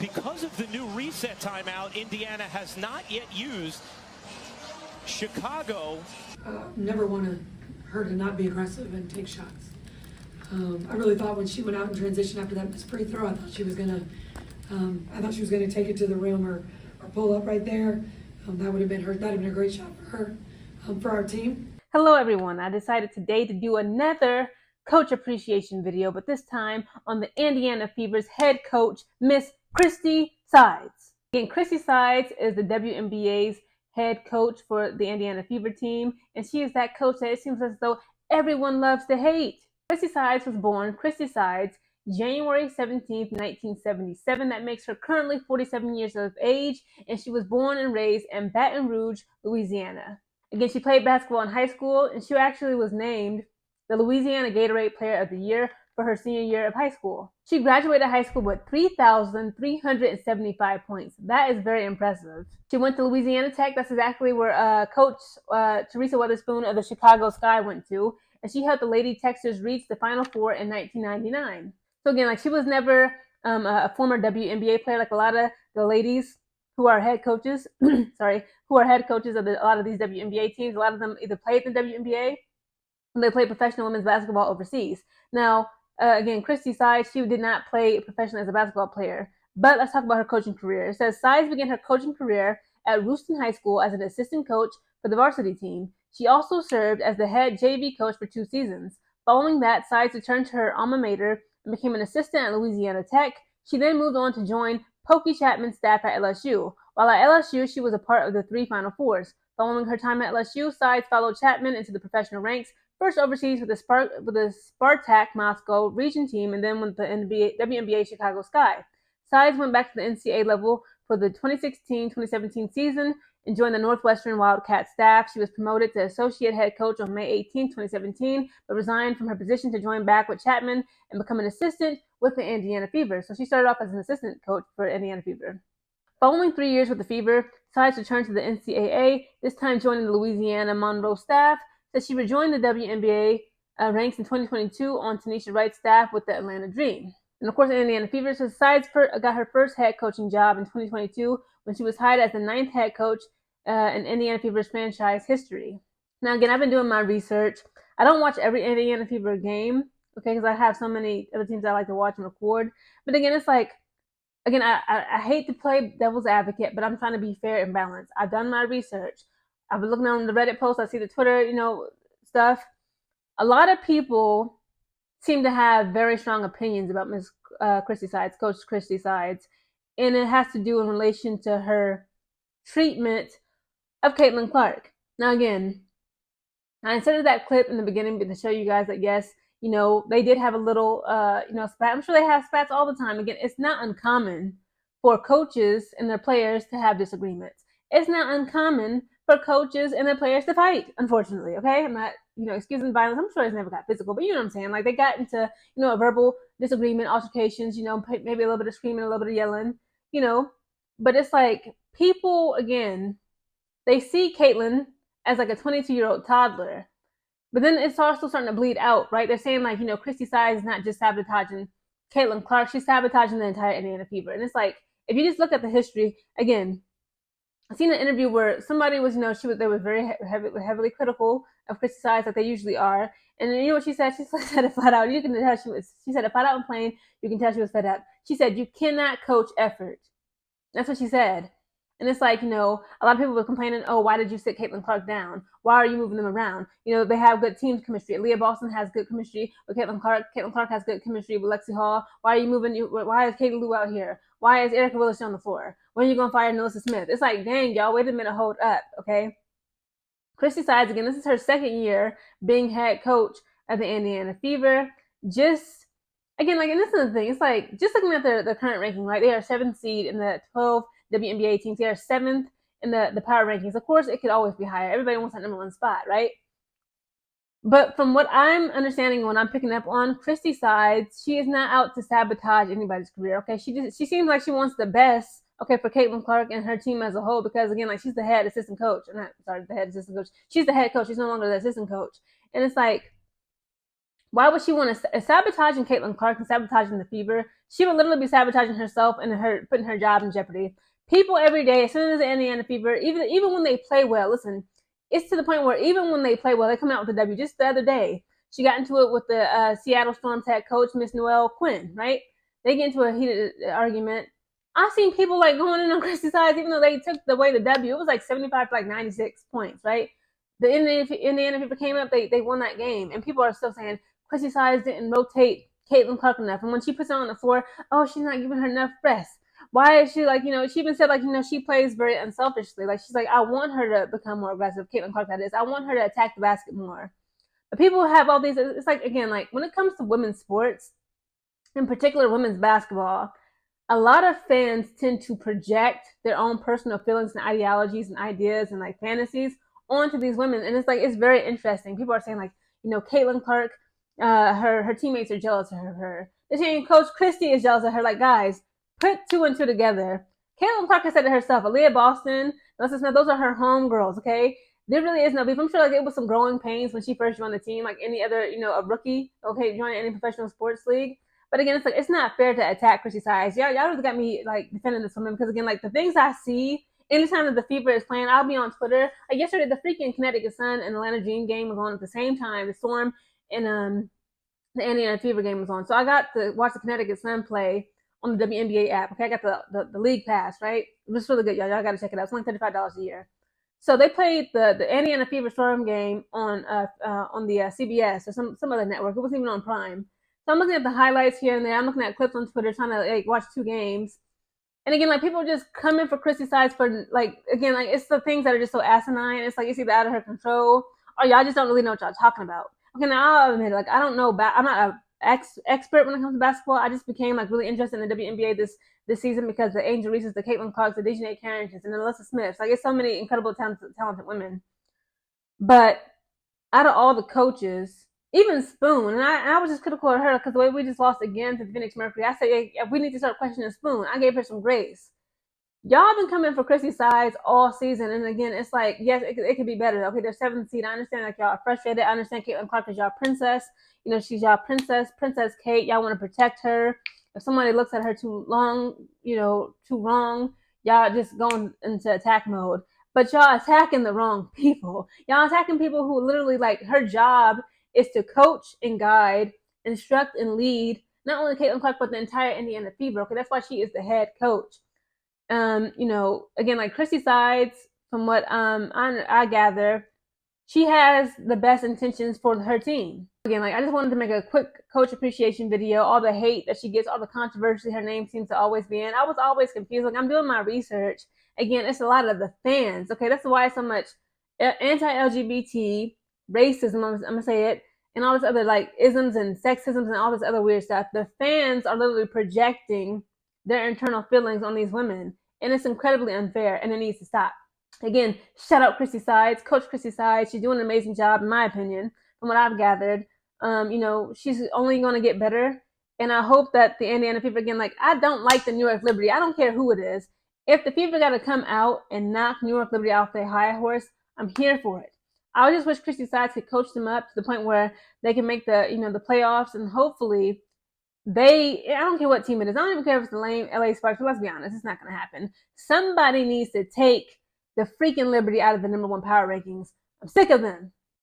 Because of the new reset timeout, Indiana has not yet used. Chicago. Never wanted her to not be aggressive and take shots. I really thought when she went out in transition after that missed free throw, I thought she was gonna take it to the rim or pull up right there. That would have been her. That would have been a great shot for her, for our team. Hello everyone. I decided today to do another coach appreciation video, but this time on the Indiana Fever's head coach, Miss Christy Sides. Again, Christy Sides is the WNBA's head coach for the Indiana Fever team, and she is that coach that it seems as though everyone loves to hate. Christy Sides was born Christy Sides January 17th, 1977. That makes her currently 47 years of age, and she was born and raised in Baton Rouge, Louisiana. Again, she played basketball in high school, and she actually was named the Louisiana Gatorade Player of the Year for her senior year of high school. She graduated high school with 3,375 points. That is very impressive. She went to Louisiana Tech. That's exactly where Coach Teresa Weatherspoon of the Chicago Sky went to, and she helped the Lady Texans reach the Final Four in 1999. So again, she was never a former WNBA player like a lot of the ladies who are head coaches. who are head coaches of a lot of these WNBA teams. A lot of them either played in the WNBA or they played professional women's basketball overseas. Now, again, Christy Sides, she did not play professionally as a basketball player. But let's talk about her coaching career. It says Sides began her coaching career at Rooston High School as an assistant coach for the varsity team. She also served as the head JV coach for 2 seasons. Following that, Sides returned to her alma mater and became an assistant at Louisiana Tech. She then moved on to join Pokey Chapman's staff at LSU. While at LSU, she was a part of the 3 Final Fours. Following her time at LSU, Sides followed Chapman into the professional ranks, first overseas with the Spartak Moscow region team, and then with the WNBA Chicago Sky. Sides went back to the NCAA level for the 2016-2017 season and joined the Northwestern Wildcat staff. She was promoted to associate head coach on May 18, 2017, but resigned from her position to join back with Chapman and become an assistant with the Indiana Fever. So she started off as an assistant coach for Indiana Fever. Following 3 years with the Fever, Sides returned to the NCAA, this time joining the Louisiana Monroe staff. So she rejoined the WNBA ranks in 2022 on Tanisha Wright's staff with the Atlanta Dream. And of course, Indiana Fever, so Sides got her first head coaching job in 2022 when she was hired as the 9th head coach in Indiana Fever's franchise history. Now, again, I've been doing my research. I don't watch every Indiana Fever game, okay, because I have so many other teams I like to watch and record. But again, it's like, again, I hate to play devil's advocate, but I'm trying to be fair and balanced. I've done my research. I've been looking on the Reddit posts. I see the Twitter, stuff. A lot of people seem to have very strong opinions about Miss Christy Sides, Coach Christy Sides, and it has to do in relation to her treatment of Caitlin Clark. Now, again, I inserted that clip in the beginning to show you guys that yes, they did have a little, spat. I'm sure they have spats all the time. Again, it's not uncommon for coaches and their players to have disagreements. It's not uncommon for coaches and their players to fight, unfortunately, okay? I'm not, excusing violence. I'm sure it's never got physical, but you know what I'm saying? Like, they got into, a verbal disagreement, altercations, maybe a little bit of screaming, a little bit of yelling, But it's like, people, again, they see Caitlin as like a 22-year-old toddler. But then it's also starting to bleed out, right? They're saying, like, Christy Sides is not just sabotaging Caitlin Clark, she's sabotaging the entire Indiana Fever. And it's like, if you just look at the history, again, I seen an interview where somebody was, they were very heavily critical of Christy Sides, like they usually are. And then, you know what she said? She said it flat out. You can tell she said it flat out and plain. You can tell she was fed up. She said, you cannot coach effort. That's what she said. And it's like, a lot of people were complaining, oh, why did you sit Caitlin Clark down? Why are you moving them around? They have good team chemistry. Leah Boston has good chemistry with Caitlin Clark. Caitlin Clark has good chemistry with Lexi Hall. Why are you moving? Why is Katie Lou out here? Why is Erica Willis on the floor? When are you going to fire Melissa Smith? It's like, dang, y'all, wait a minute, hold up, okay? Christy Sides, again, this is her 2nd year being head coach of the Indiana Fever. Just, again, like, and this is the thing. It's like, just looking at their current ranking, right? They are 7th seed in the 12 WNBA teams. They are 7th in the power rankings. Of course, it could always be higher. Everybody wants that number 1 spot, right? But from what I'm understanding, when I'm picking up on Christy Sides, she is not out to sabotage anybody's career, okay? She seems like she wants the best, okay, for Caitlin Clark and her team as a whole, because, again, like, she's the head assistant coach. The head assistant coach. She's the head coach. She's no longer the assistant coach. And it's like, Why would she want to sabotaging Caitlin Clark and sabotaging the Fever? She would literally be sabotaging herself and putting her job in jeopardy. People every day, as soon as the Indiana Fever, even when they play well, listen, it's to the point where even when they play well, they come out with a W. Just the other day, she got into it with the Seattle Storm's head coach, Miss Noelle Quinn, right? They get into a heated argument. I've seen people like going in on Christy Sides, even though they took away the W. It was like 75 to like 96 points, right? The Indiana Fever came up, they won that game, and people are still saying Christy Sides didn't rotate Caitlin Clark enough, and when she puts her on the floor, oh, she's not giving her enough rest. Why is she like, she even said like, she plays very unselfishly. Like she's like, I want her to become more aggressive. Caitlin Clark, that is. I want her to attack the basket more. But people have all these. It's like, again, like when it comes to women's sports, in particular women's basketball, a lot of fans tend to project their own personal feelings and ideologies and ideas and like fantasies onto these women, and it's like it's very interesting. People are saying like, Caitlin Clark, her teammates are jealous of her. They're saying Coach Christie is jealous of her. Like, guys, put two and two together. Caitlin Clark has said it herself. Aaliyah Boston, Melissa Smith, those are her home girls. Okay, there really is no beef. I'm sure like it was some growing pains when she first joined the team, like any other, a rookie. Okay, joining any professional sports league. But again, it's like it's not fair to attack Christy Sides. Y'all just got me like defending this woman because again, like the things I see anytime that the Fever is playing, I'll be on Twitter. Like yesterday, the freaking Connecticut Sun and Atlanta Dream game was on at the same time. The Storm and the Indiana Fever game was on. So I got to watch the Connecticut Sun play on the WNBA app. Okay, I got the league pass, right? It was really good, y'all. Y'all got to check it out. It's only $35 a year. So they played the Indiana Fever Storm game on the CBS or some other network. It wasn't even on Prime. So I'm looking at the highlights here and there. I'm looking at clips on Twitter trying to like watch two games. And again, like people just come in for Christy Sides for like, again, like it's the things that are just so asinine. It's like it's either out of her control or y'all just don't really know what y'all talking about. Okay, now I'll admit it, like I don't know, I'm not an expert when it comes to basketball. I just became like really interested in the WNBA this season because the Angel Reese's, the Caitlin Clarks, the Dejanay Carringtons, and the Alyssa Smiths. Like it's so many incredible talented women. But out of all the coaches, even Spoon, and I was just critical of her because the way we just lost again to the Phoenix Mercury, I said, hey, we need to start questioning Spoon. I gave her some grace. Y'all been coming for Christy Sides all season, and again, it's like, yes, it could be better. Okay, they're 7th seed. I understand like y'all are frustrated. I understand Caitlin Clark is y'all princess. She's y'all Princess Kate. Y'all want to protect her. If somebody looks at her too long, too wrong, y'all just going into attack mode. But y'all attacking the wrong people. Y'all attacking people who literally like her job is to coach and guide, instruct and lead not only Caitlin Clark but the entire Indiana Fever. Okay, that's why she is the head coach. Again, like Christy Sides, from what I gather, she has the best intentions for her team. Again, like I just wanted to make a quick coach appreciation video. All the hate that she gets, all the controversy her name seems to always be in. I was always confused. Like I'm doing my research. Again, it's a lot of the fans. Okay, that's why so much anti-LGBT racism, I'm gonna say it, and all this other like isms and sexisms and all this other weird stuff. The fans are literally projecting their internal feelings on these women, and it's incredibly unfair, and it needs to stop. Again, shout out Christy Sides, Coach Christy Sides. She's doing an amazing job, in my opinion, from what I've gathered. She's only going to get better, and I hope that the Indiana Fever, again, like I don't like the New York Liberty. I don't care who it is. If the Fever got to come out and knock New York Liberty off their high horse, I'm here for it. I just wish Christy Sides could coach them up to the point where they can make the playoffs, and hopefully I don't care what team it is. I don't even care if it's the lame LA Sparks, but let's be honest, it's not going to happen. Somebody needs to take the freaking Liberty out of the number one power rankings. I'm sick of them.